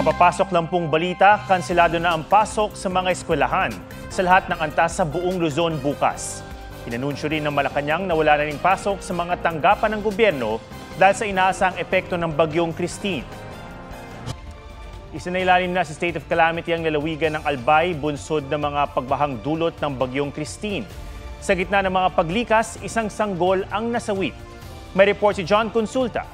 Kapapasok lang pong balita, kanselado na ang pasok sa mga eskwelahan sa lahat ng antas sa buong Luzon bukas. Inanunsyo rin ng Malacanang na wala na ring pasok sa mga tanggapan ng gobyerno dahil sa inaasang epekto ng bagyong Christine. Isinailalim na sa state of calamity ang lalawigan ng Albay, bunsod ng mga pagbahang dulot ng bagyong Christine. Sa gitna ng mga paglikas, isang sanggol ang nasawi. May report si John Consulta.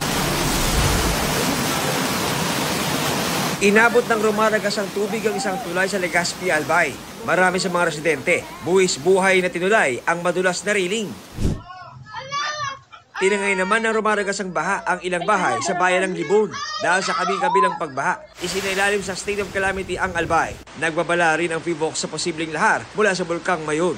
Inabot ng rumaragas ang tubig ang isang tulay sa Legazpi, Albay. Marami sa mga residente, buwis buhay na tinulay ang madulas na railing. Tinangay naman ng rumaragas ang baha ang ilang bahay sa bayan ng Libon dahil sa kabi-kabilang pagbaha. Isinailalim sa state of calamity ang Albay. Nagbabala rin ang PHIVOLCS sa posibleng lahar mula sa Bulkang Mayon.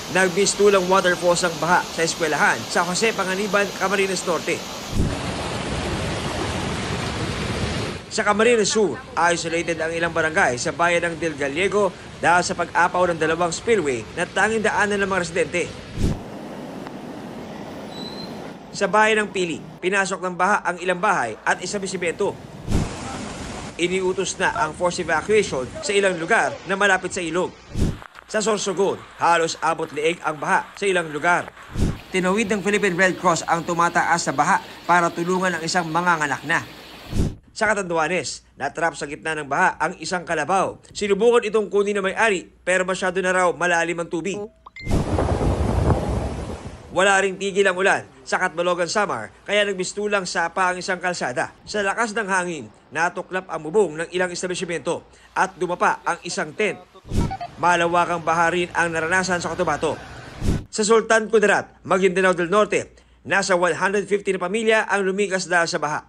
Nagbistulang waterfalls ang baha sa eskwelahan sa Jose Panganiban, Camarines Norte. Sa Camarines Sur, isolated ang ilang barangay sa bayan ng Del Gallego dahil sa pag-apaw ng dalawang spillway na tanging daanan ng mga residente. Sa bayan ng Pili, pinasok ng baha ang ilang bahay at isang bisimento. Iniutos na ang forced evacuation sa ilang lugar na malapit sa ilog. Sa Sorsogon, halos abot leeg ang baha sa ilang lugar. Tinawid ng Philippine Red Cross ang tumataas sa baha para tulungan ang isang manganganak na. Sa Catanduanes, natrap sa gitna ng baha ang isang kalabaw. Sinubukan itong kunin na may-ari pero masyado na raw malalim ang tubig. Wala ring tigil ang ulan sa Catbalogan, Samar kaya nagbistulang sapa ang isang kalsada. Sa lakas ng hangin, natuklap ang bubong ng ilang establishmento at dumapa ang isang tent. Malawakang baha rin ang naranasan sa Cotabato. Sa Sultan Kudarat, Maguindanao del Norte, nasa 150 na pamilya ang lumikas dahil sa baha.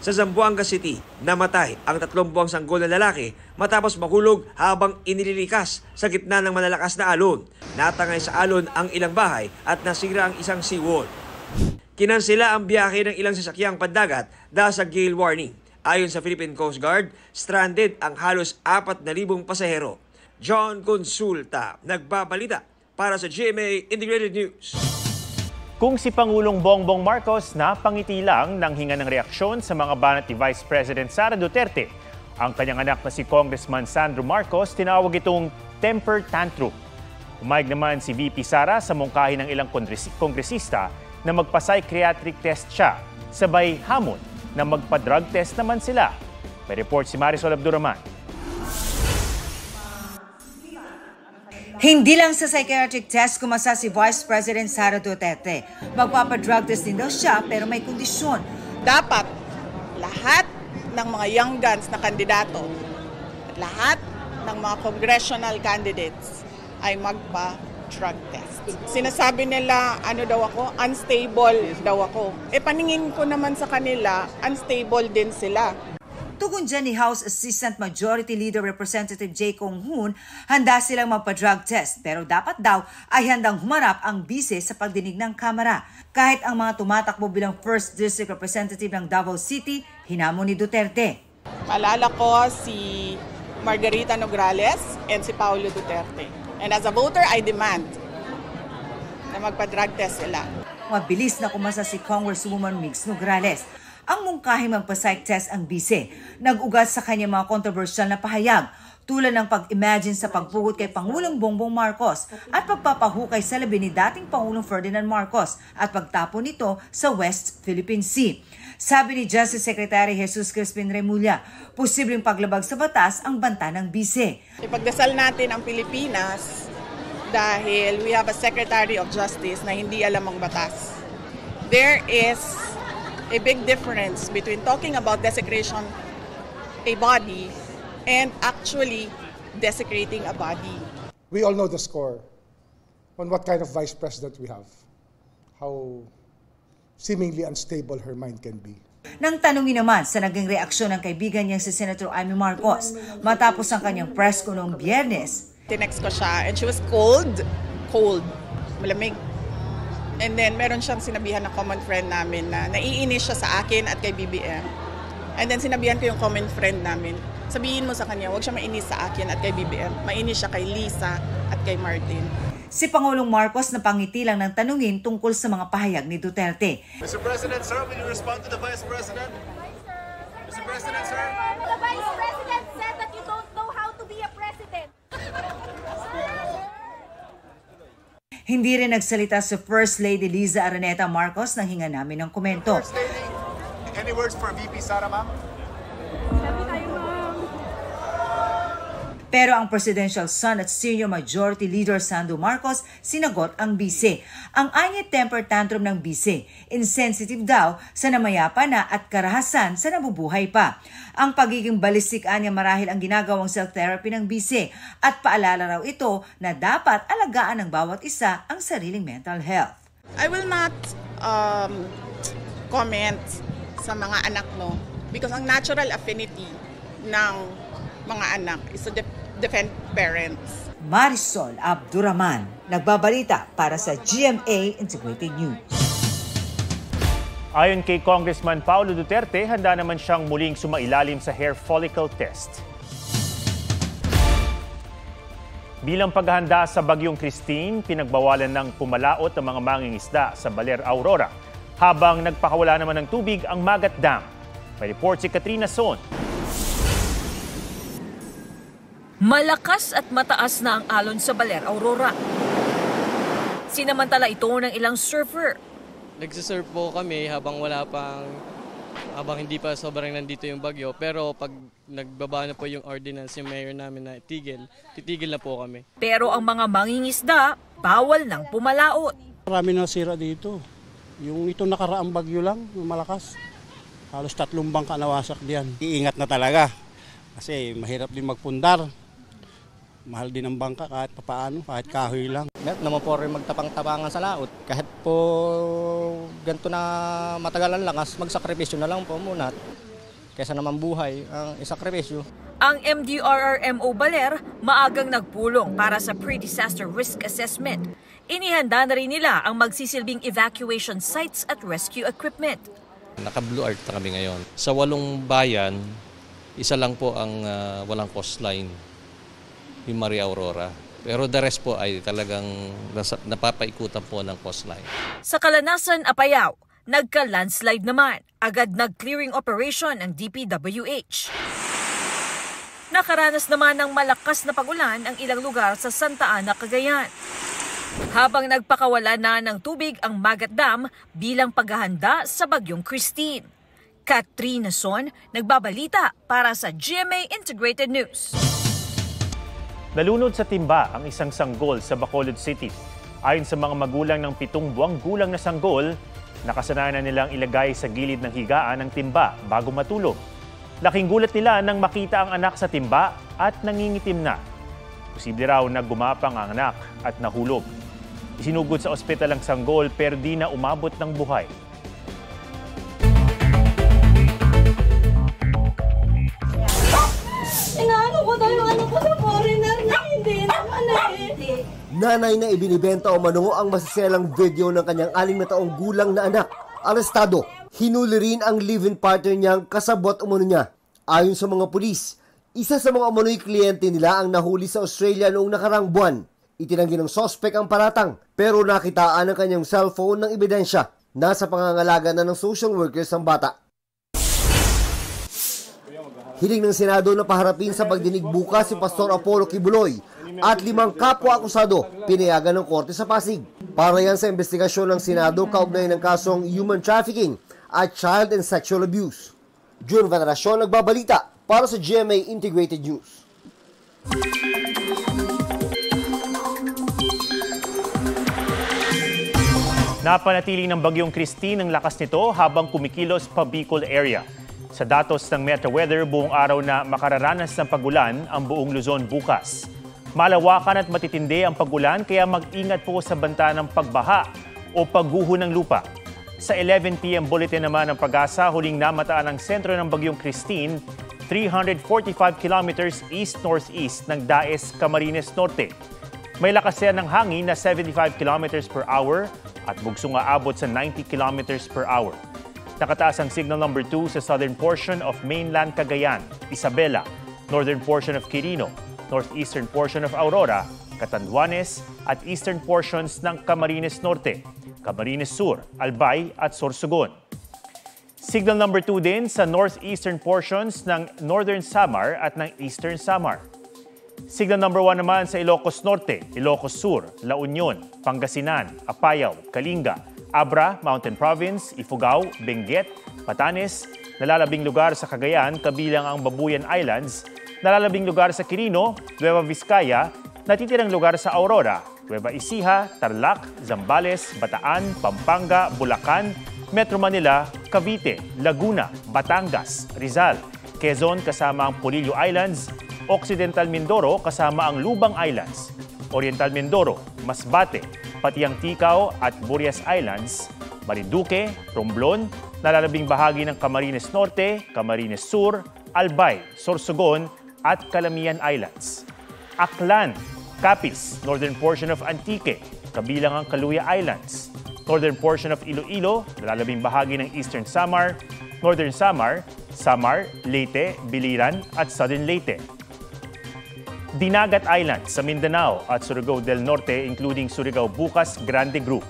Sa Zamboanga City, namatay ang 3 buwang sanggol na lalaki matapos mahulog habang inililikas sa gitna ng malalakas na alon. Natangay sa alon ang ilang bahay at nasira ang isang seawall. Kinansela ang biyahe ng ilang sasakyang pandagat dahil sa gale warning. Ayon sa Philippine Coast Guard, stranded ang halos 4,000 pasahero. John Consulta, nagbabalita para sa GMA Integrated News. Kung si Pangulong Bongbong Marcos napangiti lang nang hinga ng reaksyon sa mga banat ni Vice President Sara Duterte, ang kanyang anak na si Congressman Sandro Marcos tinawag itong temper tantrum. Umayag naman si VP Sara sa mungkahi ng ilang kongresista na magpa-psychiatric test siya, sabay hamon na magpa-drug test naman sila. May report si Marisol Abduraman. Hindi lang sa psychiatric test kumasa si Vice President Sara Duterte. Magpapadrug test din daw siya pero may kondisyon. Dapat lahat ng mga young guns na kandidato at lahat ng mga congressional candidates ay magpa-drug test. Sinasabi nila, unstable daw ako. Paningin ko naman sa kanila, unstable din sila. Tugon dyan ni House Assistant Majority Leader Representative Jay Kong-hoon, handa silang magpa-drug test pero dapat daw ay handang humarap ang bise sa pagdinig ng Kamara. Kahit ang mga tumatakbo bilang First District Representative ng Davao City, hinamon ni Duterte. Maalala ko si Margarita Nograles and si Paulo Duterte. And as a voter, I demand na magpa-drug test sila. Mabilis na kumasa si Congresswoman Migs Nograles. Ang mungkahi magpa-psych test ang bise. Nag-ugat sa kanya mga kontrobersyal na pahayag tulad ng pag-imagine sa pagpugot kay Pangulong Bongbong Marcos at pagpapahukay sa labi ni dating Pangulong Ferdinand Marcos at pagtapon nito sa West Philippine Sea. Sabi ni Justice Secretary Jesus Crispin Remulla, posibleng paglabag sa batas ang banta ng bise. Ipagdasal natin ang Pilipinas dahil we have a Secretary of Justice na hindi alam ang batas. There is a big difference between talking about desecration a body and actually desecrating a body. We all know the score on what kind of vice president we have, how seemingly unstable her mind can be. Nang tanungin naman sa naging reaksyon ng kaibigan niyang si Senator Amy Marcos matapos ang kanyang press ko noong Biyernes. Tinext ko siya and she was cold, malamig. And then, meron siyang sinabihan ng common friend namin na naiinis siya sa akin at kay BBM. And then, sinabihan ko yung common friend namin, sabihin mo sa kanya, huwag siya mainis sa akin at kay BBM. Mainis siya kay Lisa at kay Martin. Si Pangulong Marcos napangiti lang ng tanungin tungkol sa mga pahayag ni Duterte. Mr. President, sir, will you respond to the Vice President? Mr. President, sir. The Vice President said that you don't know how to be a president. Hindi rin nagsalita si First Lady Liza Araneta Marcos nang hinga namin ng komento. First Lady, any words for VP Sara, ma'am? Pero ang presidential son at senior majority leader Sandro Marcos sinagot ang bise. Ang anyay temper tantrum ng bise, insensitive daw sa namayapa na at karahasan sa nabubuhay pa. Ang pagiging ballistic anya marahil ang ginagawang self-therapy ng bise at paalala raw ito na dapat alagaan ng bawat isa ang sariling mental health. I will not comment sa mga anak, no, because ang natural affinity ng mga anak is to defend parents. Marisol Abduraman, nagbabalita para sa GMA Integrated News. Ayon kay Congressman Paulo Duterte, handa naman siyang muling sumailalim sa hair follicle test. Bilang paghahanda sa Bagyong Christine, pinagbawalan ng pumalaot ang mga mangingisda sa Baler, Aurora, habang nagpakawala naman ng tubig ang Magat Dam. May report si Katrina Son. Malakas at mataas na ang alon sa Baler, Aurora. Sinamantala ito ng ilang surfer. Nagsisurf po kami habang hindi pa sobrang nandito yung bagyo. Pero pag nagbaba na po yung ordinance, yung mayor namin na titigil na po kami. Pero ang mga mangingisda, bawal nang pumalaot. Marami na sira dito. Yung ito nakaraang bagyo lang, yung malakas. Halos 3 bangka nawasak diyan. Iingat na talaga kasi mahirap din magpundar. Mahal din ang bangka kahit papaano, kahit kahoy lang. Meron naman po rin magtapang-tapangan sa laot. Kahit po ganito na matagalan lang, magsakripisyo na lang po muna. Kaysa naman buhay ang isakripisyo. Ang MDRRMO Baler maagang nagpulong para sa pre-disaster risk assessment. Inihanda na rin nila ang magsisilbing evacuation sites at rescue equipment. Naka-blue alert na kami ngayon. Sa 8 bayan, isa lang po ang walang coastline, yung Maria Aurora. Pero the rest po ay talagang napapaikutan po ng coastline. Sa Kalanasan, Apayao, nagka-landslide naman. Agad nag-clearing operation ang DPWH. Nakaranas naman ng malakas na pagulan ang ilang lugar sa Santa Ana, Cagayan. Habang nagpakawala na ng tubig ang Magat Dam bilang paghahanda sa Bagyong Christine. Katrina Son, nagbabalita para sa GMA Integrated News. Nalunod sa timba ang isang sanggol sa Bacolod City. Ayon sa mga magulang ng 7 buwang gulang na sanggol, nakasanayan na nilang ilagay sa gilid ng higaan ng timba bago matulog. Laking gulat nila nang makita ang anak sa timba at nangingitim na. Posible raw na gumapang ang anak at nahulog. Isinugod sa ospital ang sanggol pero di na umabot ng buhay. Inaano ko daw yung anak ko sa foreigner na hindi naman eh. Nanay na ibinibenta o manungo ang masiselang video ng kanyang 6 na taong gulang na anak. Arestado. Hinuli rin ang live-in partner niyang kasabot umano niya. Ayon sa mga pulis, isa sa mga umano'y kliyente nila ang nahuli sa Australia noong nakarang buwan. Itinanggi ng sospek ang paratang pero nakitaan ang kanyang cellphone ng ebidensya. Nasa pangangalaga na ng social workers ang bata. Hiling ng Senado na paharapin sa pagdinig bukas si Pastor Apollo Kibuloy at 5 kapwa-akusado pinayagan ng korte sa Pasig. Para yan sa investigasyon ng Senado kaugnay ng kasong human trafficking at child and sexual abuse. June Veneracion nagbabalita para sa GMA Integrated News. Napanatili ng Bagyong Christine ang lakas nito habang kumikilos pa Bicol area. Sa datos ng Metro Weather, buong araw na makararanas ng pagulan ang buong Luzon bukas. Malawakan at matitindi ang pagulan kaya mag-ingat po sa banta ng pagbaha o pagguho ng lupa. Sa 11 p.m. bulletin naman ng Pag-asa, huling namataan ang sentro ng Bagyong Christine, 345 kilometers east-northeast ng Daes, Camarines Norte. May lakas yan ng hangin na 75 kilometers per hour at bugsong aabot sa 90 kilometers per hour. Nakataas ang signal number 2 sa southern portion of mainland Cagayan, Isabela, northern portion of Quirino, northeastern portion of Aurora, Catanduanes at eastern portions ng Camarines Norte, Camarines Sur, Albay at Sorsogon. Signal number 2 din sa northeastern portions ng Northern Samar at ng Eastern Samar. Signal number 1 naman sa Ilocos Norte, Ilocos Sur, La Union, Pangasinan, Apayao, Kalinga, Abra, Mountain Province, Ifugao, Benguet, Batanes, nalalabing lugar sa Cagayan kabilang ang Babuyan Islands, nalalabing lugar sa Quirino, Nueva Vizcaya, natitirang lugar sa Aurora, Nueva Ecija, Tarlac, Zambales, Bataan, Pampanga, Bulacan, Metro Manila, Cavite, Laguna, Batangas, Rizal, Quezon kasama ang Polillo Islands, Occidental Mindoro kasama ang Lubang Islands, Oriental Mindoro, Masbate, pati ang Ticao at Burias Islands, Marinduque, Romblon, nalalabing bahagi ng Camarines Norte, Camarines Sur, Albay, Sorsogon at Calamian Islands. Aklan, Capiz, northern portion of Antique, kabilang ang Caluya Islands, northern portion of Iloilo, nalalabing bahagi ng Eastern Samar, Northern Samar, Samar, Leyte, Biliran at Southern Leyte. Dinagat Islands sa Mindanao at Surigao del Norte including Surigao Bucas Grande Group.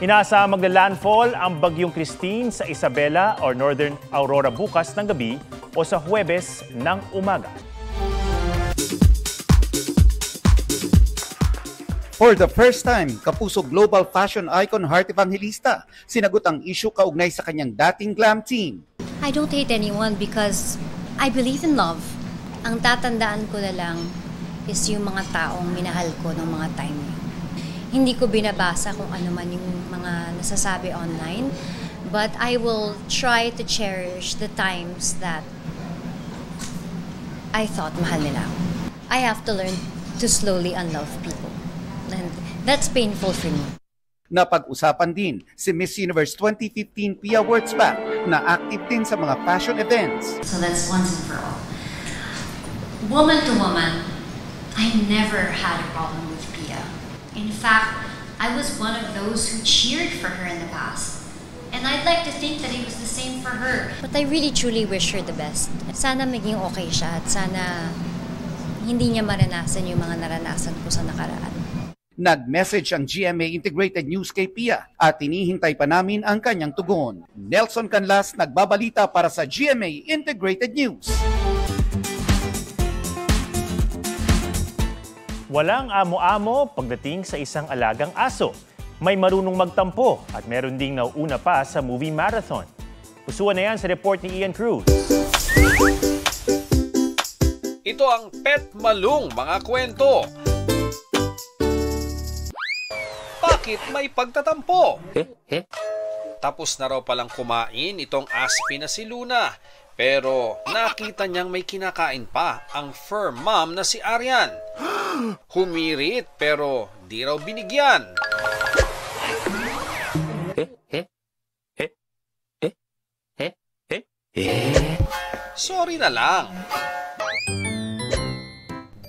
Inaasahang magla-landfall ang Bagyong Christine sa Isabela or Northern Aurora bukas ng gabi o sa Huwebes ng umaga. For the first time, kapuso global fashion icon Heart Evangelista sinagot ang issue kaugnay sa kanyang dating glam team. I don't hate anyone because I believe in love. Ang tatandaan ko na lang is yung mga taong minahal ko ng mga time. Hindi ko binabasa kung ano man yung mga nasasabi online, but I will try to cherish the times that I thought mahal nila ako. I have to learn to slowly unlove people. And that's painful for me. Napag-usapan din si Miss Universe 2015 Pia Wurtzbach na active din sa mga fashion events. So that's once and for all. Woman to woman, I never had a problem with Pia. In fact, I was one of those who cheered for her in the past. And I'd like to think that it was the same for her. But I really truly wish her the best. Sana maging okay siya at sana hindi niya maranasan yung mga naranasan ko sa nakaraan. Nag-message ang GMA Integrated News kay Pia at hinihintay pa namin ang kanyang tugon. Nelson Canlas nagbabalita para sa GMA Integrated News. Walang amo-amo pagdating sa isang alagang aso. May marunong magtampo at meron ding nauuna pa sa movie marathon. Usuan na yan sa report ni Ian Cruz. Ito ang Pet Malung mga kwento. Bakit may pagtatampo? Tapos na raw palang kumain itong aspi na si Luna. Pero nakita niyang may kinakain pa ang fur mom na si Arian. Humirit pero di raw binigyan. Sorry na lang.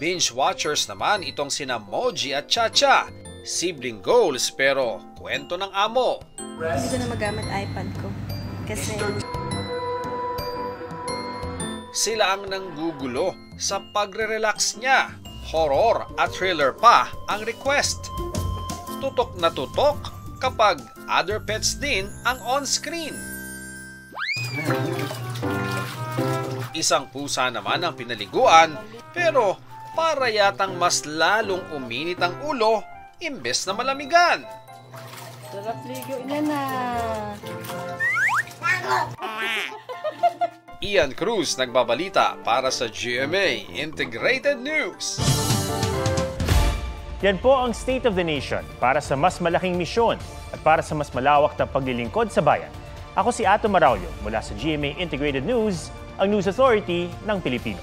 Binge watchers naman itong sina Moji at Chacha. Sibling goals pero kwento ng amo. Hindi ko na magamit iPad ko. Kasi sila ang nanggugulo sa pagre-relax niya. Horror at thriller pa ang request. Tutok na tutok kapag other pets din ang on-screen. Isang pusa naman ang pinaliguan pero para yatang mas lalong uminit ang ulo imbes na malamigan. sarap ligo niya na. Ian Cruz nagbabalita para sa GMA Integrated News. Yan po ang State of the Nation para sa mas malaking misyon at para sa mas malawak na paglilingkod sa bayan. Ako si Ato Maraulio mula sa GMA Integrated News, ang News Authority ng Pilipino.